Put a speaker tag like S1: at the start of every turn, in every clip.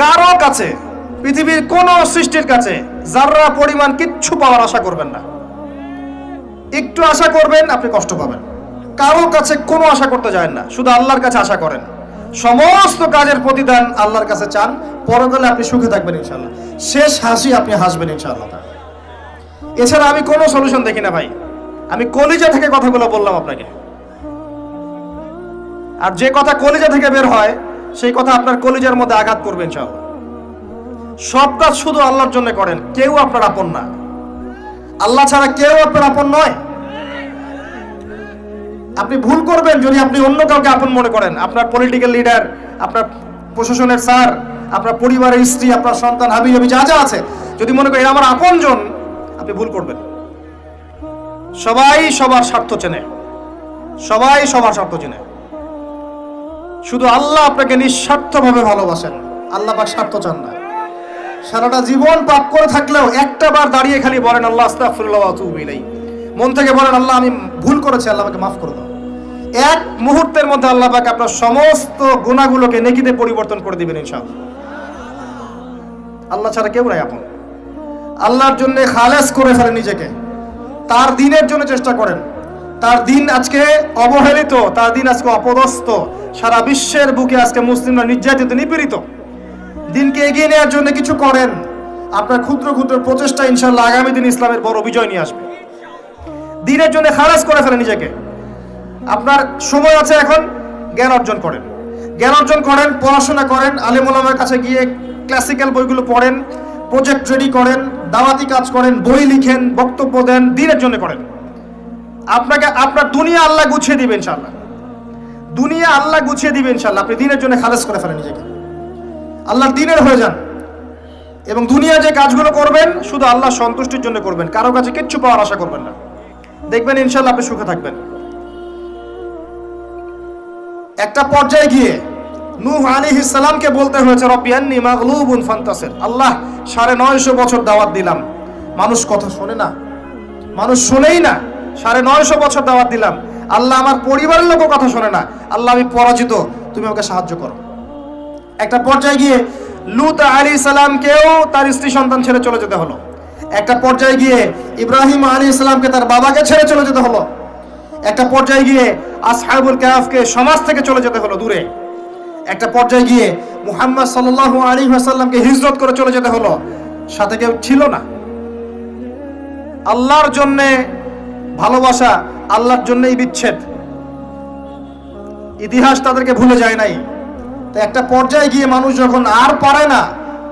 S1: কারো কাছে, পৃথিবীর কোন সৃষ্টির কাছে যাররা পরিমাণ কিচ্ছু পাওয়ার আশা করবেন না। একটু আশা করবেন আপনি কষ্ট পাবেন। কারো কাছে কোনো আশা করতে যায় না, শুধু আল্লাহর কাছে আশা করেন। সমস্ত কাজের প্রতিদান আল্লাহর কাছে চান, পরকালে আপনি সুখে থাকবেন ইনশাআল্লাহ। শেষ হাসি আপনি হাসবেন ইনশাআল্লাহ। এছাড়া আমি কোনো সলিউশন দেখি না ভাই। আমি কলিজা থেকে কথাগুলো বললাম আপনাকে, আর যে কথা কলিজা থেকে বের হয় সেই কথা আপনার কলিজার মধ্যে আঘাত করবে ইনশাআল্লাহ। সব কাজ শুধু আল্লাহর জন্য করেন, কেউ আপনার আপন না। আল্লাহ ছাড়া কেউ আপনার আপন নয়। আপনি ভুল করবেন যদি আপনি অন্য কাউকে আপন মনে করেন। আপনার পলিটিক্যাল লিডার, আপনার প্রশাসনের স্যার, আপনার পরিবারের স্ত্রী, আপনার সন্তান, হাবি হাবি যা যা আছে, যদি মনে করেন আমার আপনজন, আপনি ভুল করবেন। সবাই সবার স্বার্থ চেনে, সবাই সবার স্বার্থ চেনে। শুধু আল্লাহ আপনাকে নিঃস্বার্থভাবে ভালোবাসেন, আল্লাহ পাক স্বার্থ চান না। সারাটা জীবন পাপ করে থাকলেও একটা বার দাঁড়িয়ে খালি বলেন আল্লাহ আস্তাগফিরুল্লাহ ওয়া আতুবু ইলাইহি। মন থেকে বলেন আল্লাহ আমি ভুল করেছি, আল্লাহ আমাকে মাফ করে দাও। এক মুহূর্তের মধ্যে আল্লাহ পাক আপনার সমস্ত গুনাহগুলোকে নেকিতে পরিবর্তন করে দিবেন ইনশাআল্লাহ। আল্লাহ ছাড়া কেউ নাই আপন। আল্লাহর জন্য খালেস করে ফেলেন নিজেকে, তার দ্বীনের জন্য চেষ্টা করেন। তার দ্বীন আজকে অবহেলিত, তার দ্বীন আজকে অপদস্থ। সারা বিশ্বের বুকে আজকে মুসলিমরা নির্যাতিত, নিপীড়িত। দ্বীনকে এগিয়ে নেওয়ার জন্য কিছু করেন। আপনার ক্ষুদ্র ক্ষুদ্র প্রচেষ্টা ইনশাআল্লাহ আগামী দিন ইসলামের বড় বিজয় নিয়ে আসবে। দ্বীনের জন্য খালেস করে ফেলেন নিজেকে। আপনার সময় আছে এখন, জ্ঞান অর্জন করেন, জ্ঞান অর্জন করেন, পড়াশোনা করেন, আলেম ওলামার কাছে গিয়ে ক্লাসিক্যাল বইগুলো পড়েন, প্রজেক্ট রেডি করেন, দাওয়াতি কাজ করেন, বই লিখেন, বক্তব্য দেন, দ্বীনের জন্য করেন। আপনাকে আপনার দুনিয়া আল্লাহ গুছিয়ে দিবেন ইনশাআল্লাহ। দুনিয়া আল্লাহ গুছিয়ে দিবেন ইনশাআল্লাহ। আপনি দ্বীনের জন্য খালেস করে ফেলেন নিজেকে, আল্লাহর দ্বীনের হয়ে যান। এবং দুনিয়া যে কাজগুলো করবেন শুধু আল্লাহ সন্তুষ্টির জন্য করবেন, কারো কাছে কিচ্ছু পাওয়ার আশা করবেন না। দেখবেন ইনশাআল্লাহ আপনি সুখে থাকবেন। একটা পর্যায়ে গিয়ে নূহ আলাইহিস সালামকে বলতে হয়েছে রব্বি আন্নী মাগলুবুন ফান্তাসির। আল্লাহ 950 বছর দাওয়াত দিলাম, মানুষ কথা শোনে না, মানুষ শোনেই না। 950 বছর দাওয়াত দিলাম, আল্লাহ আমার পরিবারের লোকও কথা শোনে না। আল্লাহ আমি পরাজিত, তুমি আমাকে সাহায্য করো। একটা পর্যায়ে গিয়ে লূত আলাইহিস সালামকেও তার স্ত্রী সন্তান ছেড়ে চলে যেতে হলো। একটা পর্যায়ে গিয়ে ইব্রাহিম আলাইহিস সালামকে তার বাবাকে ছেড়ে চলে যেতে হলো। একটা পর্যায়ে গিয়ে আসহাবুল কাহফকে সমাজ থেকে চলে যেতে হলো দূরে। একটা পর্যায়ে গিয়ে মুহাম্মদ সাল্লাল্লাহু আলাইহি ওয়াসাল্লামকে হিজরত করে চলে যেতে হলো, সাথে কেউ ছিল না। আল্লাহর জন্য ভালোবাসা, আল্লাহর জন্যই বিচ্ছেদ। ইতিহাস তাদেরকে ভুলে যায় নাই। তো একটা পর্যায়ে গিয়ে মানুষ যখন আর পারে না,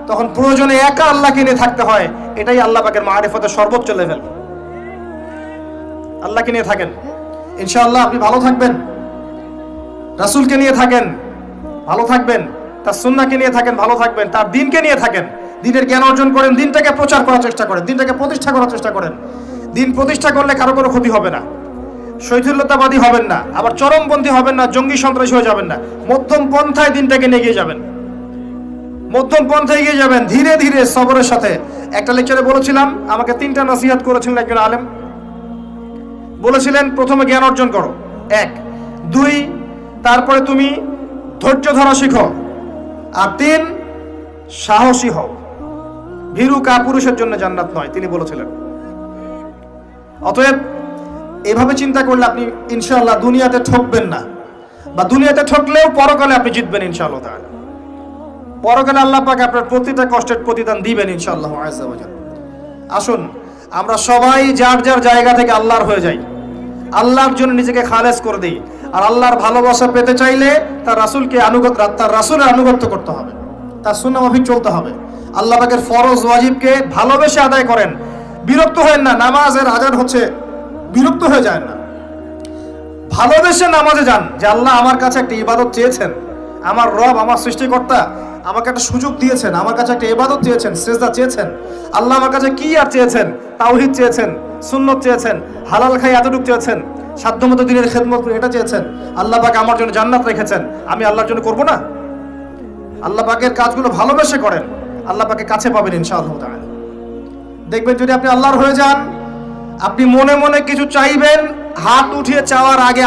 S1: তখন প্রয়োজনে একা আল্লাহকে নিয়ে থাকতে হয়। এটাই আল্লাহ পাকের মারিফতের সর্বোচ্চ লেভেল। আল্লাহকে নিয়ে থাকেন, ইনশাআল্লাহ আপনি ভালো থাকবেন। রাসূলকে নিয়ে থাকেন, ভালো থাকবেন। তার সুন্নাহকে নিয়ে থাকেন, ভালো থাকবেন। তার দ্বীনকে নিয়ে থাকেন, দ্বীনের জ্ঞান অর্জন করেন, দ্বীনটাকে প্রচার করার চেষ্টা করেন, দ্বীনটাকে প্রতিষ্ঠা করার চেষ্টা করেন। দ্বীন প্রতিষ্ঠা করলে কারো কোনো ক্ষতি হবে না। শৈথিল্যতাবাদী হবেন না, আবার চরমপন্থী হবেন না, জঙ্গি সন্ত্রাসী হয়ে যাবেন না। মধ্যম পন্থায় দ্বীনটাকে নিয়ে গিয়ে যাবেন, মধ্যম পন্থায় এগিয়ে যাবেন, ধীরে ধীরে সবরের সাথে। একটা লেকচারে বলেছিলাম, আমাকে 3টা নসিহত করেছিলেন একজন আলেম। বলেছিলেন প্রথমে জ্ঞান অর্জন করো, 1, 2, তারপরে তুমি ধৈর্য ধরা শিখো, আর 3 সাহসী হও। ভীরু কাপুরুষের জন্য জান্নাত নয়, তিনি বলেছিলেন। অতএব এভাবে চিন্তা করলে আপনি ইনশাআল্লাহ দুনিয়াতে ঠকবেন না, বা দুনিয়াতে ঠকলেও পরকালে আপনি জিতবেন ইনশাআল্লাহ তাআলা। পরকালে আল্লাহ পাক আপনার প্রতিটা কষ্টের প্রতিদান দিবেন ইনশাআল্লাহ আযজা ওয়া জাল। আসুন আমরা সবাই যার যার জায়গা থেকে আল্লাহর হয়ে যাই, আল্লাহর জন্য নিজেকে খালেস করে দিই। আর আল্লাহর ভালোবাসা পেতে চাইলে তার রাসূলকে তার রাসূলের আনুগত্য করতে হবে, তার সুন্নাহ মাফিক চলতে হবে। আল্লাহ পাকের ফরজ ওয়াজিবকে ভালোবেসে আদায় করেন, বিরক্ত হয়েন না। নামাজের আজান হচ্ছে, বিরক্ত হয়ে যায় না, ভালোবেসে নামাজে যান। যে আল্লাহ আমার কাছে একটা ইবাদত চেয়েছেন, আমার রব, আমার সৃষ্টিকর্তা আমাকে একটা সুযোগ দিয়েছেন, আমার কাছে একটা ইবাদত চেয়েছেন, সিজদা চেয়েছেন। আল্লাহ আমার কাছে কি আর চেয়েছেন? তাওহীদ চেয়েছেন, সুন্নত চেয়েছেন, হালাল খাই এতটুকু চেয়েছেন, সাধ্যমতো দিনের খেদমত এটা চেয়েছেন। আল্লাহ পাক আমার জন্য জান্নাত রেখেছেন, আমি আল্লাহর জন্য করব না? আল্লাহ পাকের কাজগুলো ভালোবেসে করেন, আল্লাহ পাকে কাছে পাবেন ইনশাআল্লাহ তাআলা। দেখবেন যদি আপনি আল্লাহর হয়ে যান, আপনি মনে মনে কিছু চাইবেন, হাত উঠিয়ে চাওয়ার আগে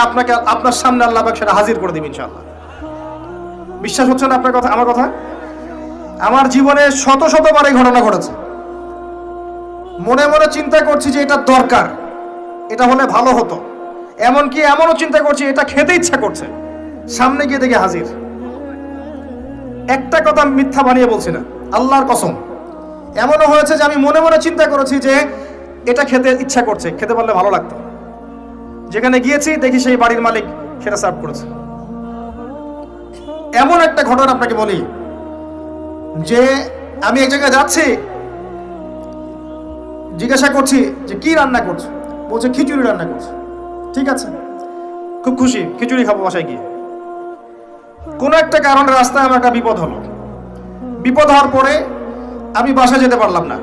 S1: আপনার সামনে আল্লাহ পাক সেটা হাজির করে দিবেন ইনশাআল্লাহ। বিশ্বাস হচ্ছে না আপনার কথা, আমার কথা? আমার জীবনে শত শতবার এই ঘটনা ঘটেছে। মনে মনে চিন্তা করছি যে এটা দরকার, এটা হলে ভালো হতো, এমনকি এমনও চিন্তা করছি এটা খেতে ইচ্ছা করছে, সামনে গিয়ে দেখে হাজির। একটা কথা মিথ্যা বানিয়ে বলছি না, আল্লাহর কসম। এমনও হয়েছে যে আমি মনে মনে চিন্তা করেছি যে এটা খেতে ইচ্ছা করছে, খেতে পারলে ভালো লাগতো। যেখানে গিয়েছি দেখি সেই বাড়ির মালিক সেটা সার্ভ করেছে। এমন একটা ঘটনা আপনাকে বলি যে আমি এক জায়গায় যাচ্ছি, জিজ্ঞাসা করছি যে কি রান্না করছো, বলছে খিচুড়ি রান্না করছে। ঠিক আছে, খুব খুশি, খিচুড়ি খাবো বাসায় গিয়ে। কোনো একটা কারণে রাস্তায় আমার একটা বিপদ হলো। বিপদ হওয়ার পরে আমি বাসায় যেতে পারলাম না,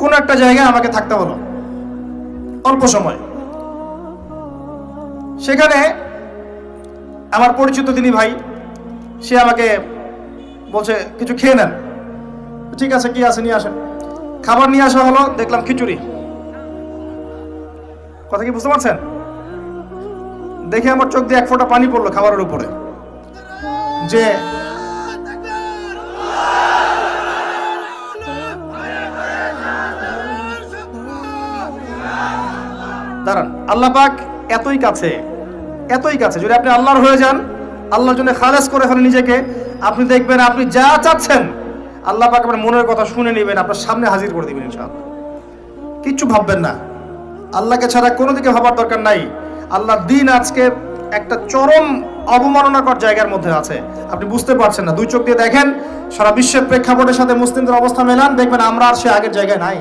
S1: কোনো একটা জায়গায় আমাকে থাকতে হলো অল্প সময়। সেখানে আমার পরিচিত তিনি ভাই, সে আমাকে বলছে কিছু খেয়ে নেন। ঠিক আছে, কি আছে নিয়ে আসেন। খাবার নিয়ে আসা হলো, দেখলাম খিচুড়ি। কথা কি বুঝতে পারছেন? দেখে আমার চোখ দিয়ে এক ফোঁটা পানি পড়লো খাবারের উপরে, যে দাঁড়ান, আল্লাহ পাক এতই কাছে, এতই কাছে। যদি আপনি আল্লাহর হয়ে যান, আল্লাহর জন্য খালেস করে ফেলেন নিজেকে, আপনি দেখবেন আপনি যা চাচ্ছেন আল্লাহ পাক আপনার মনের কথা শুনে নেবেন, আপনার সামনে হাজির করে দিবেন ইনশাআল্লাহ। কিচ্ছু ভাববেন না, আল্লাহকে ছাড়া কোনো দিকে ভাবার দরকার নাই। আল্লাহর দিন আজকে একটা চরম অবমাননাকর জায়গার মধ্যে আছে, আপনি বুঝতে পারছেন না। দুই চোখ দিয়ে দেখেন, সারা বিশ্বের প্রেক্ষাপটের সাথে মুসলিমদের অবস্থা মেলান, দেখবেন আমরা আর সে আগের জায়গায় নাই।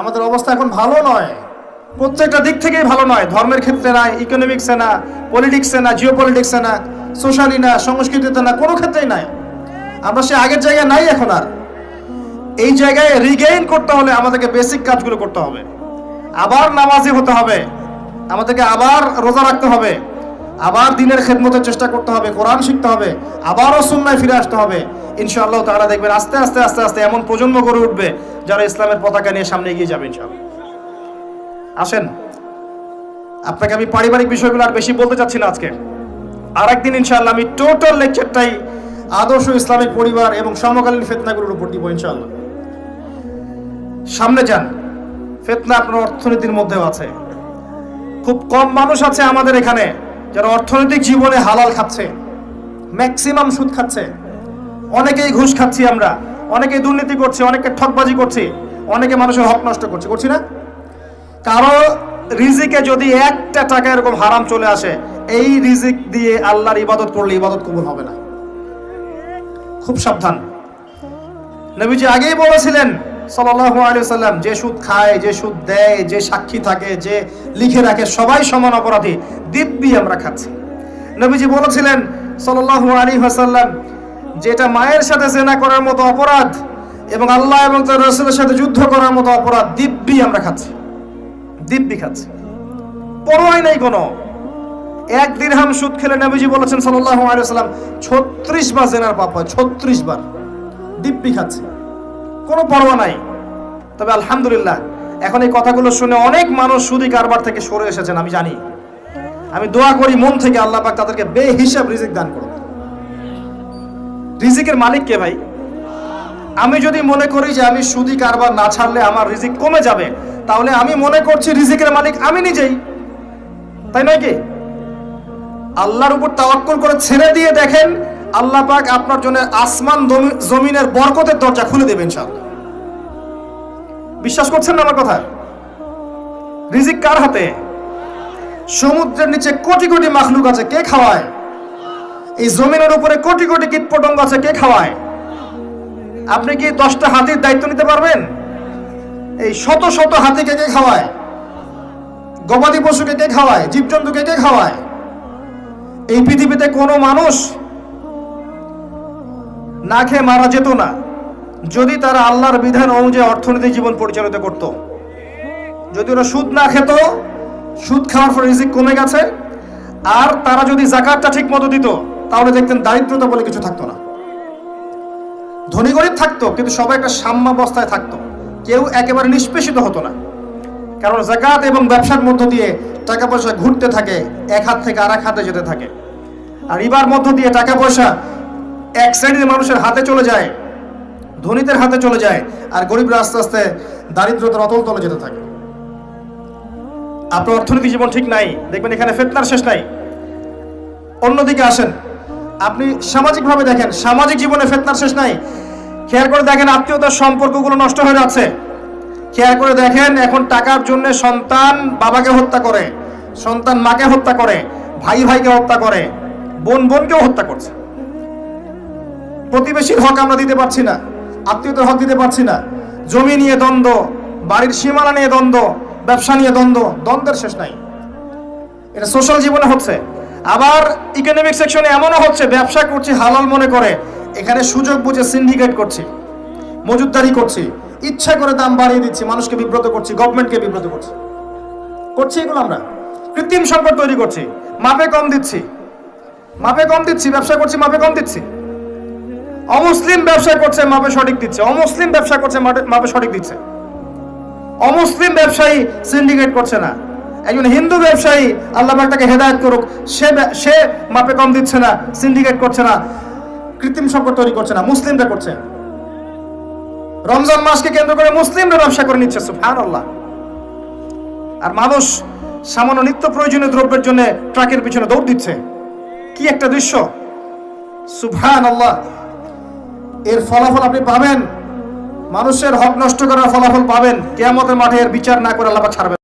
S1: আমাদের অবস্থা এখন ভালো নয়, প্রত্যেকটা দিক থেকেই ভালো নয়। ধর্মের ক্ষেত্রে না, ইকোনমিক্সে না, পলিটিক্সে না, জিও পলিটিক্সে না, সোশ্যালি না, সংস্কৃতিতে না, কোনো ক্ষেত্রেই নাই। আমরা সে আগের জায়গায় নাই এখন আর। এই জায়গায় রিগেইন করতে হলে আমাদেরকে বেসিক কাজগুলো করতে হবে। আবার নামাজি হতে হবে, আমাদেরকে আবার রোজা রাখতে হবে, আবার দিনের খেদমতের চেষ্টা করতে হবে, কোরআন শিখতে হবে, আবারও সুন্নায় ফিরে আসতে হবে। ইনশাআল্লাহ তাআলা দেখবেন আস্তে আস্তে আস্তে আস্তে এমন প্রজন্ম গড়ে উঠবে যারা ইসলামের পতাকা নিয়ে সামনে এগিয়ে যাবে ইনশাআল্লাহ। আসেন, আপনাকে আমি পারিবারিক বিষয়গুলো আর বেশি বলতে চাচ্ছি না আজকে। আর একদিন ইনশাআল্লাহ আমি টোটাল লেকচারটাই আদর্শ ইসলামিক পরিবার এবং সমকালীন ফিতনাগুলোর উপর দিব ইনশাআল্লাহ। সামনে যান, ফিতনা আপনার অর্থনীতির মধ্যেও আছে। খুব কম মানুষ আছে আমাদের এখানে যারা অর্থনৈতিক জীবনে হালাল খাচ্ছে, ম্যাক্সিমাম সুদ খাচ্ছে। অনেকেই ঘুষ খাচ্ছি আমরা, অনেকেই দুর্নীতি করছি, অনেকে ঠকবাজি করছি, অনেকে মানুষের হক নষ্ট করছি না? কারো রিজিকে যদি একটা টাকা এরকম হারাম চলে আসে, এই রিজিক দিয়ে আল্লাহর ইবাদত করলে ইবাদত কবুল হবে না। খুব সাবধান। নবীজি আগেই বলেছিলেন সাল্লাল্লাহু আলাইহি ওয়াসাল্লাম, যে সুদ খায়, যে সুদ দেয়, যে সাক্ষী থাকে, যে লিখে রাখে, সবাই সমান অপরাধী। দিব্যি আমরা খাচ্ছি। নবীজি বলেছিলেন সাল্লাল্লাহু আলাইহি ওয়াসাল্লাম, যেটা মায়ের সাথে জেনা করার মতো অপরাধ এবং আল্লাহ এবং তার রাসূলের সাথে যুদ্ধ করার মতো অপরাধ, দিব্যি আমরা খাচ্ছি, দিব্যি খাচ্ছি, পরোয়াই নাই কোনো। এক দিরহাম সুদ খেলে নবীজি বলেছেন সাল্লাল্লাহু আলাইহি ওয়াসাল্লাম 36 বার জেনার পাপ হয়, 36 বার। দিব্যি খাচ্ছে, কোনো পরোয়া নাই। তবে আলহামদুলিল্লাহ এখন এই কথাগুলো শুনে অনেক মানুষ সুদি কারবার থেকে সরে এসেছেন, আমি জানি। আমি দোয়া করি মন থেকে আল্লাহ পাক তাদেরকে বেহিসাব রিজিক দান করুন। রিজিকের মালিক কে ভাই? আমি যদি মনে করি যে আমি সুদি কারবার না ছাড়লে আমার রিজিক কমে যাবে, তাহলে আমি মনে করছি রিজিকের মালিক আমি নিজেই, তাই নয় কি? আল্লাহর উপর তাওয়াক্কুল করে ছেড়ে দিয়ে দেখেন, আল্লাহ পাক আপনার জন্য আসমান জমিনের বরকতের দরজা খুলে দেবেন ইনশাআল্লাহ। বিশ্বাস করছেন না আমার কথা? রিজিক কার হাতে? সমুদ্রের নিচে কোটি কোটি মাখলুক আছে, কে খাওয়ায়? এই জমিনের উপরে কোটি কোটি কীটপতঙ্গ আছে, কে খাওয়ায়? আপনি কি 10টা হাতির দায়িত্ব নিতে পারবেন? এই শত শত হাতিকে কে খাওয়ায়? গবাদি পশুকে কে খাওয়ায়? জীবজন্তুকে কে খাওয়ায়? এই পৃথিবীতে কোনো মানুষ না খেয়ে মারা যেত না যদি তারা আল্লাহর বিধান অনুযায়ী অর্থনৈতিক জীবন পরিচালিত করত। যদি ওরা সুদ না খেত, সুদ খাওয়ার পর রিজিক কমে গেছে, আর তারা যদি যাকাতটা ঠিক মতো দিত, তাহলে দেখতেন দারিদ্রতা বলে কিছু থাকতো না। ধনী গরিব থাকতো, কিন্তু সবাই একটা সাম্যাবস্থায় থাকতো, কেউ একেবারে নিষ্পেষিত হতো না। কারণ যাকাত এবং ব্যবসার মধ্য দিয়ে টাকা পয়সা ঘুরতে থাকে, এক হাত থেকে আর এক হাতে যেতে থাকে। আর রিবার মধ্য দিয়ে টাকা পয়সা এক শ্রেণীর মানুষের হাতে চলে যায়, ধনীদের হাতে চলে যায়, আর গরিবরা আস্তে আস্তে দারিদ্রতার অতল তলে যেতে থাকে। আপনার অর্থনৈতিক জীবন ঠিক নাই, দেখবেন এখানে ফিতনার শেষ নাই। অন্যদিকে আসেন, আপনি সামাজিকভাবে দেখেন, সামাজিক জীবনে ফিতনার শেষ নাই। খেয়াল করে দেখেন, আত্মীয়তার সম্পর্কগুলো নষ্ট হয়ে যাচ্ছে। খেয়াল করে দেখেন, এখন টাকার জন্য সন্তান বাবাকে হত্যা করে, সন্তান মাকে হত্যা করে, ভাই ভাইকে হত্যা করে, বোন বোনকেও হত্যা করছে। প্রতিবেশীর হক আমরা দিতে পারছি না, আত্মীয়তার হক দিতে পারছি না, জমি নিয়ে দ্বন্দ্ব, বাড়ির সীমানা নিয়ে দ্বন্দ্ব, ব্যবসা নিয়ে দ্বন্দ্ব, দ্বন্দ্বের শেষ নাই। এটা সোশ্যাল জীবনে হচ্ছে। আবার ইকোনমিক সেকশনে এমনও হচ্ছে, ব্যবসা করছি হালাল মনে করে, এখানে সুযোগ বুঝে সিন্ডিকেট করছি, মজুতদারি করছি, ইচ্ছা করে দাম বাড়িয়ে দিচ্ছি, মানুষকে বিব্রত করছি, গভর্নমেন্টকে বিব্রত করছি। এগুলো আমরা কৃত্রিম সংকট তৈরি করছি, মাপে কম দিচ্ছি, ব্যবসা করছি মাপে কম দিচ্ছি। অমুসলিম ব্যবসা করছে, মাপে সঠিক দিচ্ছে। অমুসলিম ব্যবসা করছে, মাপে সঠিক দিচ্ছে। অমুসলিম ব্যবসায়ী সিন্ডিকেট করছে না। একজন হিন্দু ব্যবসায়ী, আল্লাহ পাক তাকে হেদায়েত করুক, সে মাপে কম দিচ্ছে না, সিন্ডিকেট করছে না, কৃত্রিম সংকট তৈরি করছে না, মুসলিমরা করছে। রমজান মাসকে কেন্দ্র করে মুসলিমরা ব্যবসা করে নিচ্ছে, সুবহানাল্লাহ। আর মানুষ সামান্য নিত্য প্রয়োজনীয় দ্রব্যের জন্য ট্রাকের পিছনে দৌড় দিচ্ছে। কি একটা দৃশ্য, সুবহানাল্লাহ। এর ফলাফল আপনি পাবেন, মানুষের হক নষ্ট করার ফলাফল পাবেন। কিয়ামতের মাঠে এর বিচার না করে আল্লাহ পাক ছাড়বেন।